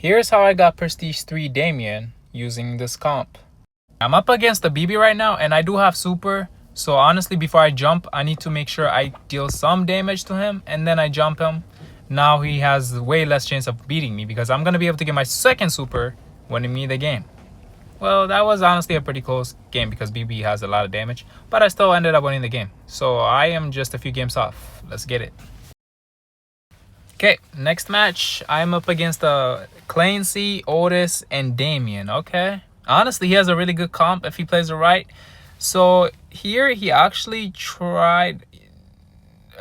Here's how I got Prestige 3 Damien using this comp. I'm up against the BB right now, and I do have super. So honestly, before I jump, I need to make sure I deal some damage to him, and then I jump him. Now he has way less chance of beating me because I'm going to be able to get my second super winning me the game. Well, that was honestly a pretty close game because BB has a lot of damage, but I still ended up winning the game. So I am just a few games off. Let's get it. Okay, next match, I'm up against Clancy, Otis, and Damien. Okay, honestly, he has a really good comp if he plays it right. So here he actually tried.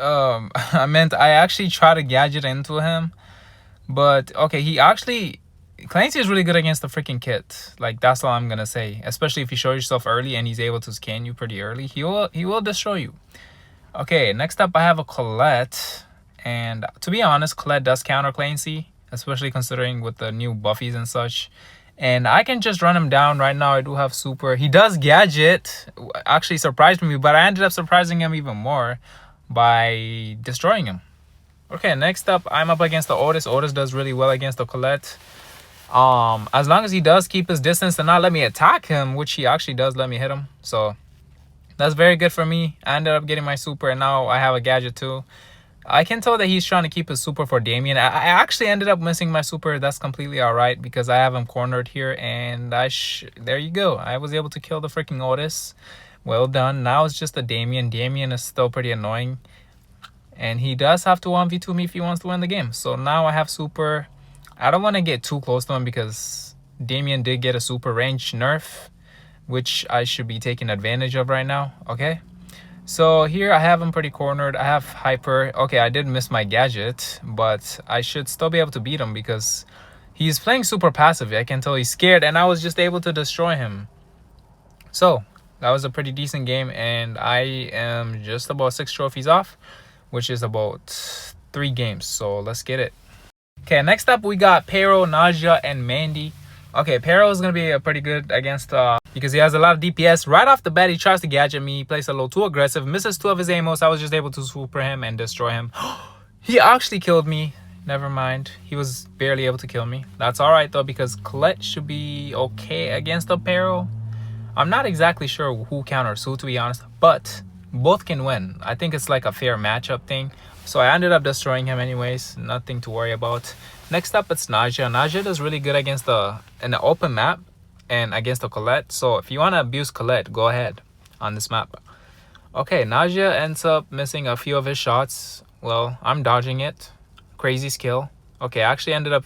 I actually tried to gadget into him, but okay, Clancy is really good against the freaking kit. Like, that's all I'm gonna say. Especially if you show yourself early and he's able to scan you pretty early, he will destroy you. Okay, next up I have a Colette. And to be honest, Colette does counter Clancy, especially considering with the new buffies and such. And I can just run him down right now. I do have super. He does gadget. Actually surprised me, but I ended up surprising him even more by destroying him. Okay, next up, I'm up against the Otis. Otis does really well against the Colette. As long as he does keep his distance and not let me attack him, which he actually does let me hit him. So that's very good for me. I ended up getting my super, and now I have a gadget too. I can tell that he's trying to keep his super for Damien. I actually ended up missing my super. That's completely all right because I have him cornered here. And there you go. I was able to kill the freaking Otis. Well done. Now it's just a Damien. Damien is still pretty annoying. And he does have to 1v2 me if he wants to win the game. So now I have super. I don't want to get too close to him because Damien did get a super range nerf, which I should be taking advantage of right now. Okay. So here I have him pretty cornered. I have hyper. Okay, I did miss my gadget, but I should still be able to beat him because he's playing super passive. I can tell he's scared, and I was just able to destroy him. So that was a pretty decent game, and I am just about 6 trophies off, which is about 3 games. So let's get it. Okay, next up we got Pero, Naja, and Mandy. Okay, Pero is going to be pretty good against because he has a lot of DPS. Right off the bat, he tries to gadget me. He plays a little too aggressive. Misses 2 of his amos. I was just able to super him and destroy him. He actually killed me. Never mind. He was barely able to kill me. That's all right, though, because Colette should be okay against the Pero. I'm not exactly sure who counters who, to be honest, but both can win. I think it's like a fair matchup thing. So I ended up destroying him anyways. Nothing to worry about. Next up, it's Naja. Naja does really good against in the open map and against the Colette. So if you want to abuse Colette, go ahead on this map. Okay, Naja ends up missing a few of his shots. Well, I'm dodging it. Crazy skill. Okay, I actually ended up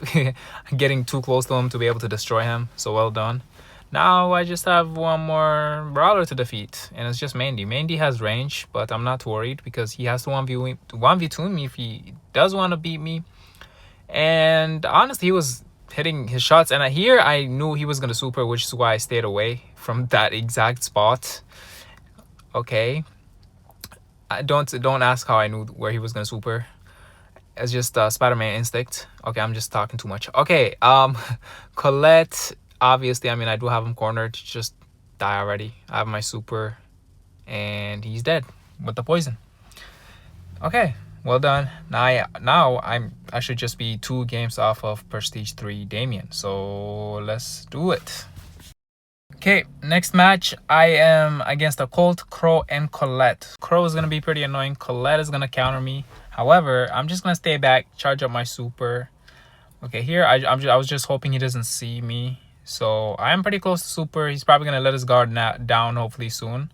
getting too close to him to be able to destroy him. So well done. Now I just have one more brawler to defeat, and it's just Mandy. Mandy has range, but I'm not worried because he has to 1v2 me if he does want to beat me. And honestly, he was hitting his shots, and here I knew he was going to super, which is why I stayed away from that exact spot. Okay. Don't ask how I knew where he was going to super. It's just Spider-Man instinct. Okay, I'm just talking too much. Okay, Colette, obviously, I mean, I do have him cornered. Just die already. I have my super, and he's dead with the poison. Okay. Well done. Now I should just be 2 games off of Prestige 3 Damien. So let's do it. Okay, next match I am against a Colt, Crow, and Colette. Crow is gonna be pretty annoying. Colette is gonna counter me. However, I'm just gonna stay back, charge up my super. Okay, here I was just hoping he doesn't see me. So I am pretty close to super. He's probably gonna let his guard down hopefully soon.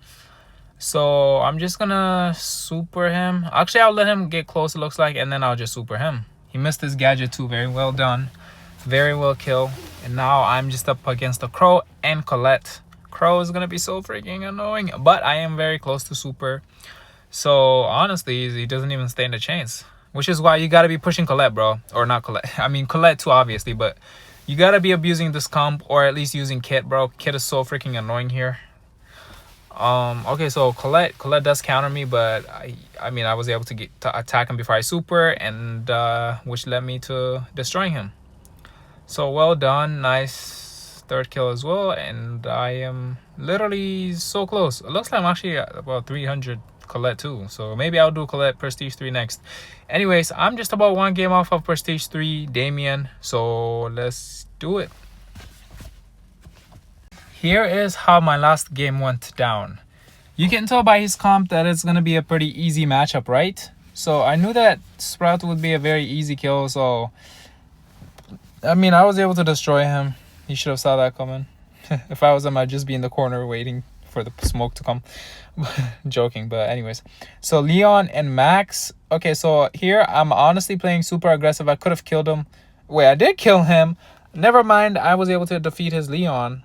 So I'm just gonna super him. Actually, I'll let him get close, it looks like, and then I'll just super him. He missed his gadget too. Very well done. Very well kill. And now I'm just up against the Crow and Colette. Crow is gonna be so freaking annoying, but I am very close to super. So honestly, he doesn't even stand a chance. Which is why you gotta be pushing Colette, bro. Or not Colette. I mean Colette too, obviously, but you gotta be abusing this comp or at least using Kit, bro. Kit is so freaking annoying here. Okay, so Colette does counter me, but I mean I was able to attack him before I super, and which led me to destroying him. So well done. Nice 3rd kill as well, and I am literally so close. It looks like I'm actually at about 300 Colette too. So maybe I'll do Colette Prestige 3 next. Anyways, I'm just about 1 game off of Prestige 3 Damien. So let's do it. Here is how my last game went down. You can tell by his comp that it's going to be a pretty easy matchup, right? So I knew that Sprout would be a very easy kill. So, I mean, I was able to destroy him. He should have saw that coming. If I was him, I'd just be in the corner waiting for the smoke to come. Joking, but anyways. So Leon and Max. Okay, so here I'm honestly playing super aggressive. I could have killed him. Wait, I did kill him. Never mind, I was able to defeat his Leon.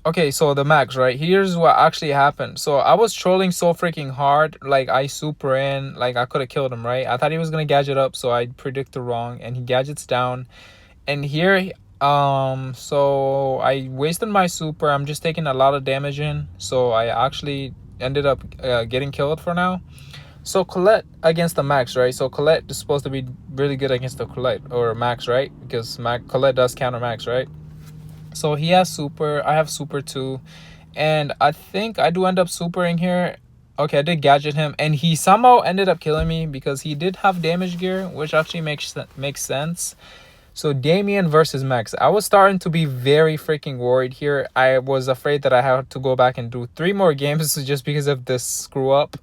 Okay, so the Max, right? Here's what actually happened. So I was trolling so freaking hard. Like, I super in. Like, I could have killed him, right? I thought he was going to gadget up, so I predicted wrong. And he gadgets down. And here, so I wasted my super. I'm just taking a lot of damage in. So I actually ended up getting killed for now. So Colette against the Max, right? So Colette is supposed to be really good against the Colette or Max, right? Because Colette does counter Max, right? So he has super, I have super too, and I think I do end up supering here. Okay, I did gadget him, and he somehow ended up killing me because he did have damage gear, which actually makes sense. So Damien versus Max. I was starting to be very freaking worried here. I was afraid that I had to go back and do 3 more games just because of this screw up.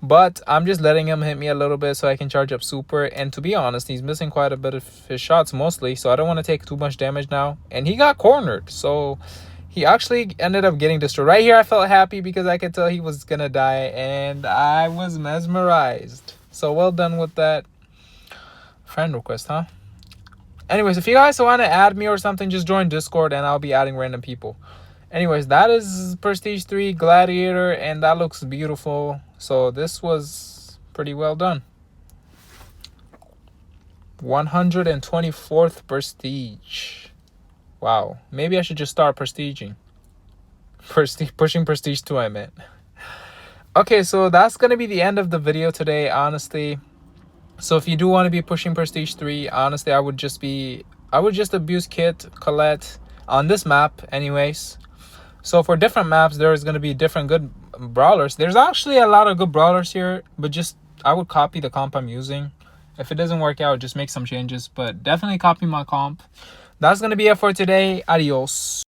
But I'm just letting him hit me a little bit so I can charge up super. And to be honest, he's missing quite a bit of his shots mostly. So I don't want to take too much damage now. And he got cornered. So he actually ended up getting destroyed. Right here, I felt happy because I could tell he was going to die. And I was mesmerized. So well done with that. Friend request, huh? Anyways, if you guys want to add me or something, just join Discord and I'll be adding random people. Anyways, that is Prestige 3 Gladiator, and that looks beautiful. So this was pretty well done. 124th Prestige. Wow. Maybe I should just start prestiging. Pushing Prestige 2, I meant. Okay, so that's going to be the end of the video today, honestly. So if you do want to be pushing Prestige 3, honestly, I would just abuse Kit, Colette on this map anyways. So for different maps, there's going to be different good brawlers. There's actually a lot of good brawlers here, but just I would copy the comp I'm using. If it doesn't work out, just make some changes, but definitely copy my comp. That's going to be it for today. Adios.